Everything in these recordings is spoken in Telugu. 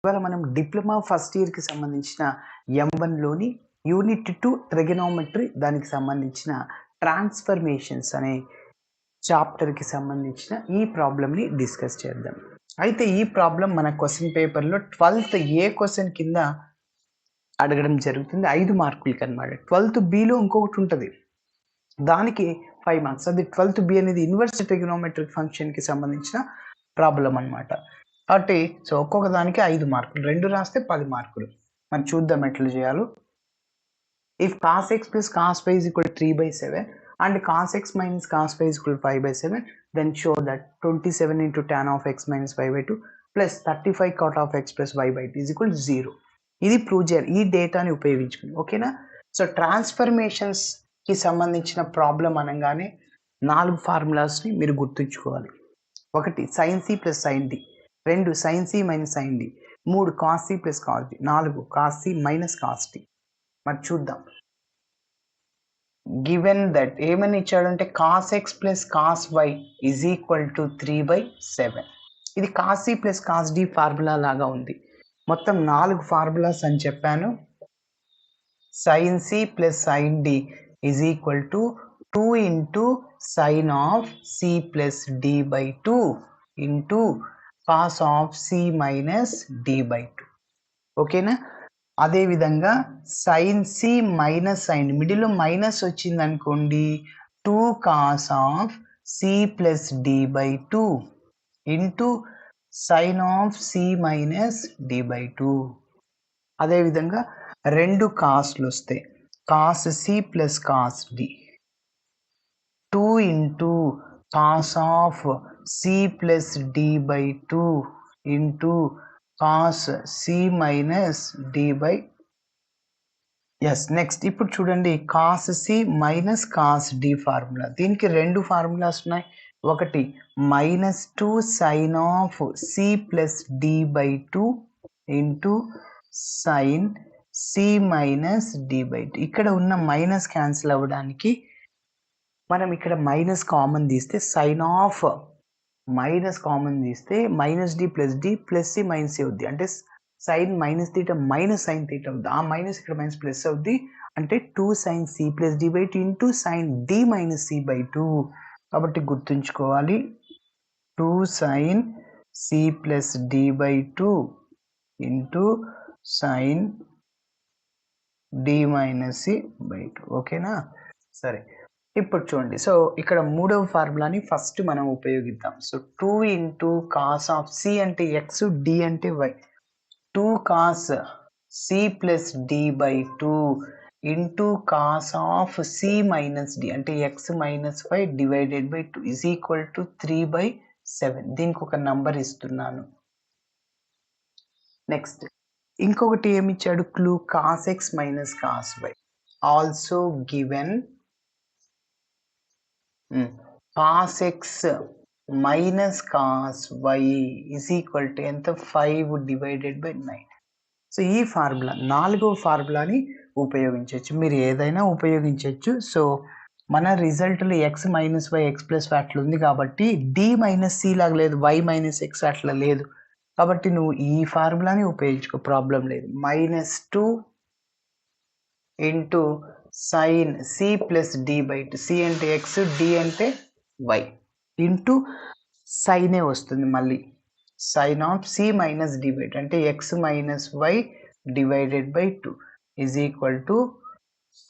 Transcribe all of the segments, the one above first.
ఇవాళ మనం డిప్లొమా ఫస్ట్ ఇయర్కి సంబంధించిన M1లోని యూనిట్ 2 ట్రిగనోమెట్రీ దానికి సంబంధించిన ట్రాన్స్ఫర్మేషన్స్ అనే చాప్టర్కి సంబంధించిన ఈ ప్రాబ్లమ్ని డిస్కస్ చేద్దాం. అయితే ఈ ప్రాబ్లం మన క్వశ్చన్ పేపర్లో 12th ఏ క్వశ్చన్ కింద అడగడం జరుగుతుంది 5 మార్కులకి అనమాట. 12th బిలో ఇంకొకటి ఉంటుంది, దానికి 5 మార్క్స్. అది 12th బి అనేది ఇన్వర్స్ ట్రిగనోమెట్రిక్ ఫంక్షన్కి సంబంధించిన ప్రాబ్లం అనమాట. కాబట్టి సో ఒక్కొక్క దానికి 5 మార్కులు, 2 రాస్తే 10 మార్కులు. మరి చూద్దాం ఎట్లా చేయాలో. If cos x plus cos y is equal to 3/7 and cos x minus cos y is equal to 5/7, then show that 27 into tan of x minus y/2 plus 35 cot of x plus y/2 is equal to 0. ఇది ప్రూవ్ చేయాలి ఈ డేటాని ఉపయోగించుకుని. ఓకేనా? సో ట్రాన్స్ఫర్మేషన్స్ కి సంబంధించిన ప్రాబ్లం అనగానే 4 ఫార్ములాస్ని మీరు గుర్తుంచుకోవాలి. 1 sin c plus sin d, 2 sin c minus sin d, 3 cos c plus cos d, 4 cos c minus cos d. మరి చూద్దాం. గివెన్ దట్ ఏమని ఇచ్చాడంటే cos x plus cos y is equal to 3/7. ఇది cos c plus cos d formula లాగా ఉంది. మొత్తం 4 ఫార్ములాస్ అని చెప్పాను. sin c plus sin d is equal to 2 into sin of c plus d by 2 into cos of c minus d by 2. ఓకేనా? అదేవిధంగా sin c మైనస్ sin మిడిల్లో మైనస్ వచ్చింది అనుకోండి, 2 cos of c plus d by 2 into sin of c minus d by 2. అదేవిధంగా 2 కాస్లు వస్తాయి, cos c plus cos d, 2 into cos of c plus d by 2 into cos c minus d by. Yes, next ఇప్పుడు చూడండి cos c minus cos d formula. దీనికి 2 ఫార్ములాస్ ఉన్నాయి. ఒకటి -2 sin of c plus d by 2 into sin c minus d by 2. ఇక్కడ ఉన్న మైనస్ క్యాన్సిల్ అవ్వడానికి మనం ఇక్కడ మైనస్ కామన్ తీస్తే sin ఆఫ్ మైనస్ కామన్ తీస్తే minus D plus C minus C అవుద్ది. అంటే sine minus theta minus sine theta అవుద్ది. ఆ మైనస్ ఇక్కడ మైనస్ ప్లస్ అవుద్ది. అంటే 2 sin c plus D by 2 into sin d minus C by 2. కాబట్టి గుర్తుంచుకోవాలి, 2 sin c plus D by 2 into sin d minus C by 2. ఓకేనా? సరే, ఇప్పుడు చూడండి. సో ఇక్కడ మూడవ ఫార్ములాని ఫస్ట్ మనం ఉపయోగిద్దాం. So 2 into cos of c అంటే ఎక్స్, డి అంటే y, 2 cos c plus D by 2 into cos of C minus d అంటే X minus why divided by 2 is equal to 3/7. దీనికి ఒక నంబర్ ఇస్తున్నాను. నెక్స్ట్ ఇంకొకటి ఏమి ఇచ్చాడు clue, cos x minus cos y. Also given cos x minus cos y is equal to ఎంత, 5 డివైడెడ్ బై 9. సో ఈ ఫార్ములా 4వ ఫార్ములాని ఉపయోగించవచ్చు. మీరు ఏదైనా ఉపయోగించవచ్చు. సో మన రిజల్ట్లో x minus y x plus y అట్లా ఉంది కాబట్టి డి మైనస్ సి లాగా లేదు, వై మైనస్ ఎక్స్ అట్లా లేదు. కాబట్టి నువ్వు ఈ ఫార్ములాని ఉపయోగించుకో, ప్రాబ్లం లేదు. -2 into sine C plus D by 2, C అంటే ఎక్స్, డి అంటే వై, ఇంటూ సైనే వస్తుంది మళ్ళీ, sine of C minus D by 2 అంటే X minus why divided by 2 is equal to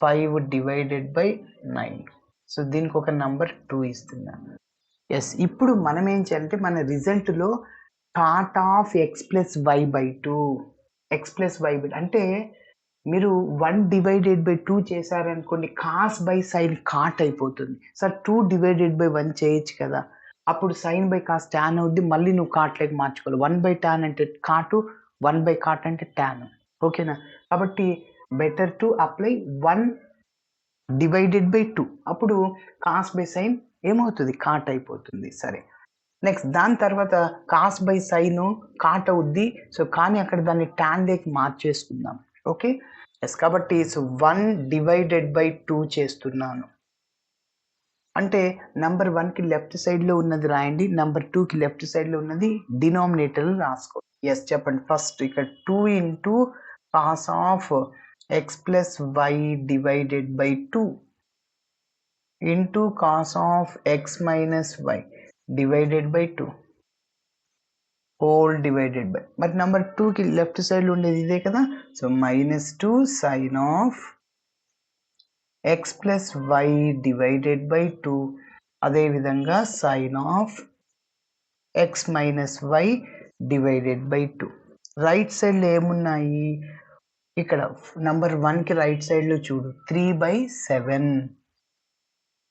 5 divided by 9. So దీనికి ఒక నంబర్ 2 ఇస్తున్నాను. ఎస్, ఇప్పుడు మనం ఏం చేయాలంటే మన రిజల్ట్లో cot of X plus why by 2, x plus why by అంటే మీరు 1 డివైడెడ్ బై 2 చేశారనుకోండి, కాస్ బై సైన్ కాట్ అయిపోతుంది. సార్ 2 డివైడెడ్ బై 1 చేయొచ్చు కదా, అప్పుడు సైన్ బై కాస్ ట్యాన్ అవుద్ది, మళ్ళీ నువ్వు కాట్లోకి మార్చుకోవాలి. 1 బై ట్యాన్ అంటే కాటు, 1 బై కాట్ అంటే ట్యాన్. ఓకేనా? కాబట్టి better to apply 1 divided by 2, అప్పుడు కాస్ బై సైన్ ఏమవుతుంది, కాట్ అయిపోతుంది. సరే, నెక్స్ట్ దాని తర్వాత కాస్ బై సైన్ కాట్ అవుద్ది. సో కానీ అక్కడ దాన్ని ట్యాన్ లేకి మార్చేసుకుందాం. ఓకే, ఎస్, కాబట్టి సో 1 డివైడెడ్ బై 2 చేస్తున్నాను. అంటే నంబర్ 1కి లెఫ్ట్ సైడ్లో ఉన్నది రాయండి, నంబర్ 2కి లెఫ్ట్ సైడ్లో ఉన్నది డినామినేటర్లు రాసుకో. ఎస్ చెప్పండి. ఫస్ట్ ఇక్కడ 2 into cos of X plus why divided by 2 into cos of X minus why divided by 2 whole divided by, మరి నెంబర్ 2కి లెఫ్ట్ సైడ్లో ఉండేది ఇదే కదా, so -2 sine of X plus why divided by 2, అదేవిధంగా sine of X minus why divided by 2. Right సైడ్లో ఏమున్నాయి, ఇక్కడ నంబర్ 1కి రైట్ సైడ్లో చూడు 3/7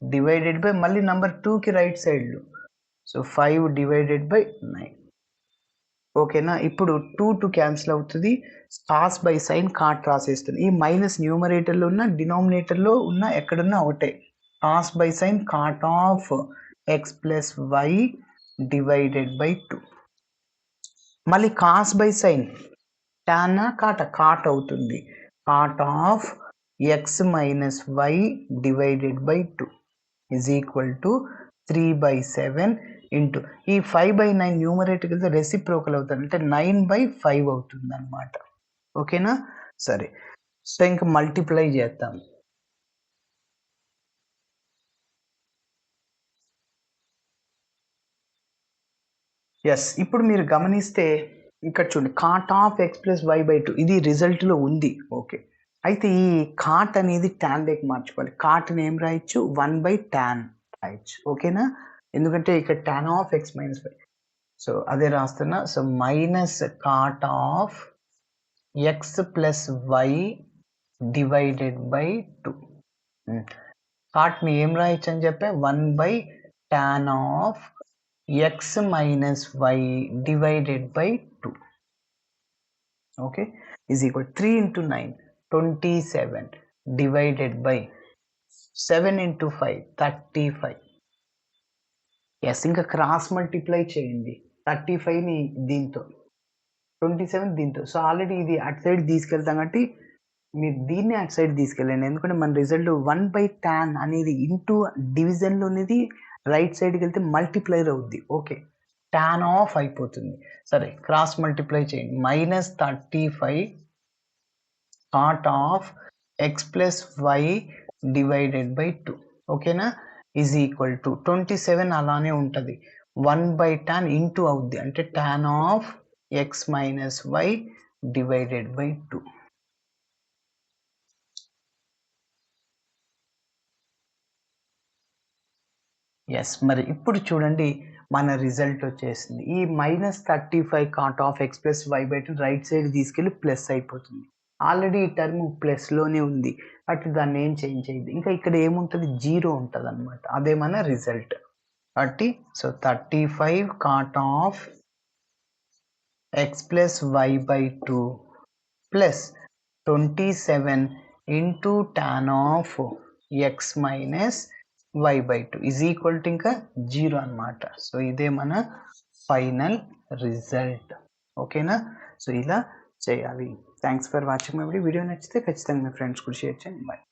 డివైడెడ్ బై, మళ్ళీ నంబర్ 2కి రైట్ సైడ్లో సో 5 డివైడెడ్ బై 9. ఓకేనా, ఇప్పుడు 2 క్యాన్సిల్ అవుతుంది, కాస్ బై సైన్ కాట్ రాసేస్తుంది. ఈ మైనస్ న్యూమరేటర్లో ఉన్న డినామినేటర్లో ఉన్న ఎక్కడున్నా ఒకటే, cos by sine cot of X plus why divided by 2. మళ్ళీ cos by sine tan cot అవుతుంది, cot of X minus why divided by 2 is equal to 3/7 into ఈ 5/9 న్యూమరేటర్కి వెళ్తే రెసిప్రోకల్ అవుతుంది, అంటే 9/5 అవుతుంది అనమాట. ఓకేనా, సరే. సో ఇంకా మల్టిప్లై చేద్దాం. ఎస్, ఇప్పుడు మీరు గమనిస్తే ఇక్కడ చూడండి, cot of X plus why by 2 ఇది రిజల్ట్లో ఉంది. ఓకే, అయితే ఈ కాట్ అనేది టాన్ లేక మార్చుకోవాలి. కాట్ని ఏం రాయొచ్చు, 1/tan రాయొచ్చు. ఓకేనా, ఎందుకంటే ఇక్కడ tan of X minus Y, so అదే రాస్తున్నా. So minus cot of X plus why divided by 2. కాట్ని ఏం రాయొచ్చు అని చెప్పే, 1/tan of X minus why divided by 2. Okay, is equal 3 into 9 27 divided by 7 into 5 35. Yes, ఇంకా క్రాస్ మల్టిప్లై చేయండి 35ని దీంతో, 27 దీంతో. సో ఆల్రెడీ ఇది అటు సైడ్ తీసుకెళ్తాం కాబట్టి మీరు దీన్ని అటు సైడ్ తీసుకెళ్ళండి, ఎందుకంటే మన రిజల్ట్ 1/tan అనేది ఇంటూ డివిజన్లో అనేది రైట్ సైడ్కి వెళ్తే మల్టిప్లైర్ అవుద్ది. ఓకే, tan ఆఫ్ అయిపోతుంది. సరే, క్రాస్ మల్టిప్లై చేయండి, -35 cot of X plus why divided by 2. ఓకేనా, ఈజ్ ఈక్వల్ టు 27 అలానే ఉంటుంది, 1/tan ఇంటూ అవుద్ది, అంటే tan of X minus why divided by 2. Yes, మరి ఇప్పుడు చూడండి మన రిజల్ట్ వచ్చేసింది. ఈ -35 cot of X plus why by 2 right side తీసుకెళ్ళి ప్లస్ అయిపోతుంది. ఆల్రెడీ ఈ టర్మ్ ప్లస్లోనే ఉంది, బట్ దాన్ని ఏం చేంజ్ చేయదు. ఇంకా ఇక్కడ ఏముంటుంది, 0 ఉంటుంది అనమాట, అదే మన రిజల్ట్. కాబట్టి so 35 cot of X plus why by 2 plus 27 into tan of X minus Y by 2 is equal to ఇంకా 0 అనమాట. సో ఇదే మన ఫైనల్ రిజల్ట్. ఓకేనా, సో ఇలా చేయాలి. Thanks for watching my video. నచ్చితే ఖచ్చితంగా మీ ఫ్రెండ్స్ కూడా షేర్ చేయండి. బాయ్.